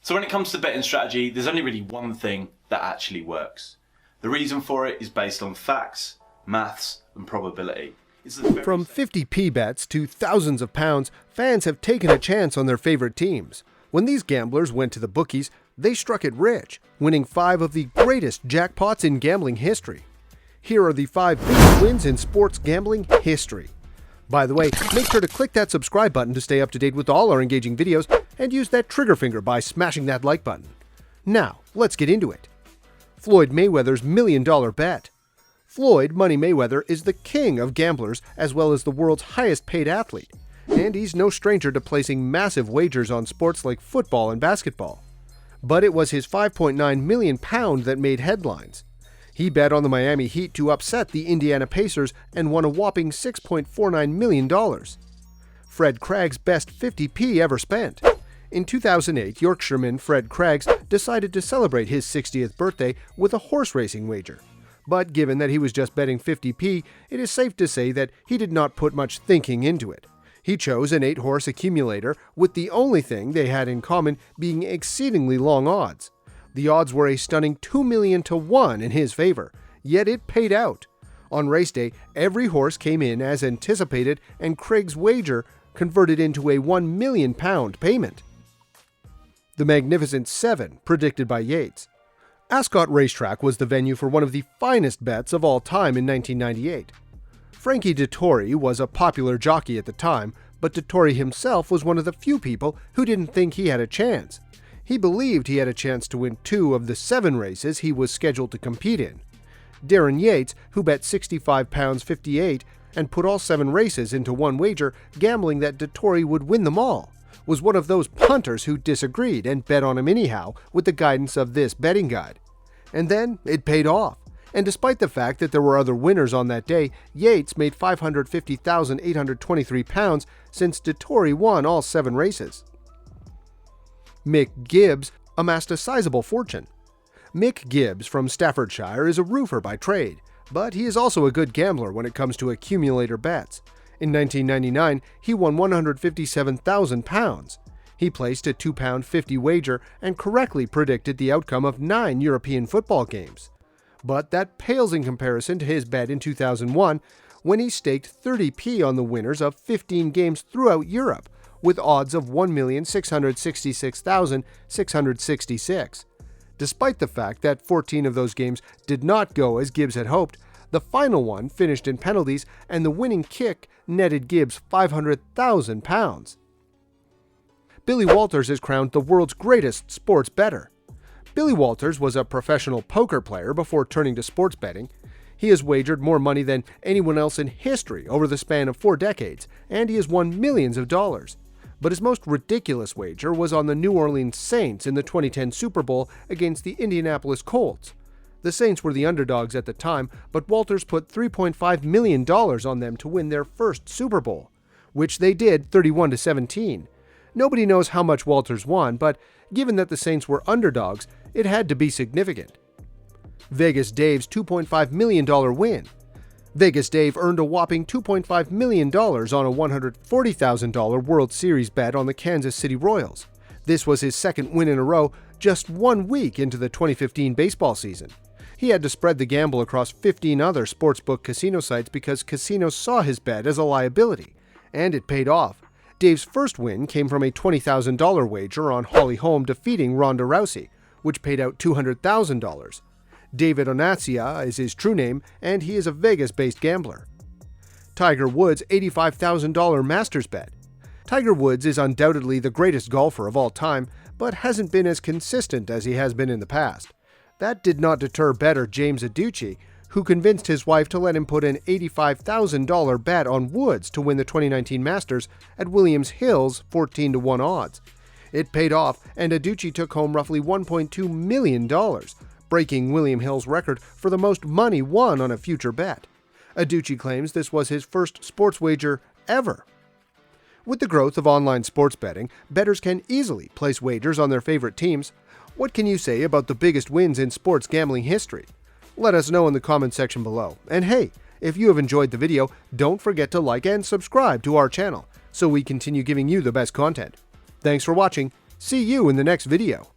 So when it comes to betting strategy, there's only really one thing that actually works. The reason for it is based on facts, maths, and probability. From 50p bets to thousands of pounds, fans have taken a chance on their favorite teams. When these gamblers went to the bookies, they struck it rich, winning 5 of the greatest jackpots in gambling history. Here are the 5 biggest wins in sports gambling history. By the way, make sure to click that subscribe button to stay up to date with all our engaging videos, and use that trigger finger by smashing that like button. Now, let's get into it. Floyd Mayweather's $1 million bet. Floyd Money Mayweather is the king of gamblers as well as the world's highest paid athlete, and he's no stranger to placing massive wagers on sports like football and basketball. But it was his £5.9 million that made headlines. He bet on the Miami Heat to upset the Indiana Pacers and won a whopping $6.49 million. Fred Craig's best 50p ever spent. In 2008, Yorkshireman Fred Craigs decided to celebrate his 60th birthday with a horse racing wager. But given that he was just betting 50p, it is safe to say that he did not put much thinking into it. He chose an 8-horse accumulator, with the only thing they had in common being exceedingly long odds. The odds were a stunning 2 million to 1 in his favor, yet it paid out. On race day, every horse came in as anticipated, and Craig's wager converted into a £1 million payment. The Magnificent 7, predicted by Yates. Ascot Racetrack was the venue for one of the finest bets of all time in 1998. Frankie Dettori was a popular jockey at the time, but Dettori himself was one of the few people who didn't think he had a chance. He believed he had a chance to win 2 of the 7 races he was scheduled to compete in. Darren Yates, who bet £65.58 and put all 7 races into one wager, gambling that Dettori would win them all, was one of those punters who disagreed and bet on him anyhow with the guidance of this betting guide. And then it paid off. And despite the fact that there were other winners on that day, Yates made £550,823 since Dettori won all 7 races. Mick Gibbs amassed a sizable fortune. Mick Gibbs from Staffordshire is a roofer by trade, but he is also a good gambler when it comes to accumulator bets. In 1999, he won £157,000. He placed a £2.50 wager and correctly predicted the outcome of 9 European football games. But that pales in comparison to his bet in 2001, when he staked 30p on the winners of 15 games throughout Europe, with odds of 1,666,666. Despite the fact that 14 of those games did not go as Gibbs had hoped, the final one finished in penalties, and the winning kick netted Gibbs £500,000. Billy Walters is crowned the world's greatest sports bettor. Billy Walters was a professional poker player before turning to sports betting. He has wagered more money than anyone else in history over the span of 4 decades, and he has won millions of dollars. But his most ridiculous wager was on the New Orleans Saints in the 2010 Super Bowl against the Indianapolis Colts. The Saints were the underdogs at the time, but Walters put $3.5 million on them to win their first Super Bowl, which they did 31-17. Nobody knows how much Walters won, but given that the Saints were underdogs, it had to be significant. Vegas Dave's $2.5 million win. Vegas Dave earned a whopping $2.5 million on a $140,000 World Series bet on the Kansas City Royals. This was his second win in a row, just 1 week into the 2015 baseball season. He had to spread the gamble across 15 other sportsbook casino sites because casinos saw his bet as a liability, and it paid off. Dave's first win came from a $20,000 wager on Holly Holm defeating Ronda Rousey, which paid out $200,000. David Onatsia is his true name, and he is a Vegas-based gambler. Tiger Woods' $85,000 Masters bet. Tiger Woods is undoubtedly the greatest golfer of all time, but hasn't been as consistent as he has been in the past. That did not deter bettor James Adducci, who convinced his wife to let him put an $85,000 bet on Woods to win the 2019 Masters at Williams Hill's 14-1 odds. It paid off, and Adducci took home roughly $1.2 million, breaking William Hill's record for the most money won on a future bet. Adducci claims this was his first sports wager ever. With the growth of online sports betting, bettors can easily place wagers on their favorite teams. What can you say about the biggest wins in sports gambling history? Let us know in the comment section below. And hey, if you have enjoyed the video, don't forget to like and subscribe to our channel so we continue giving you the best content. Thanks for watching. See you in the next video.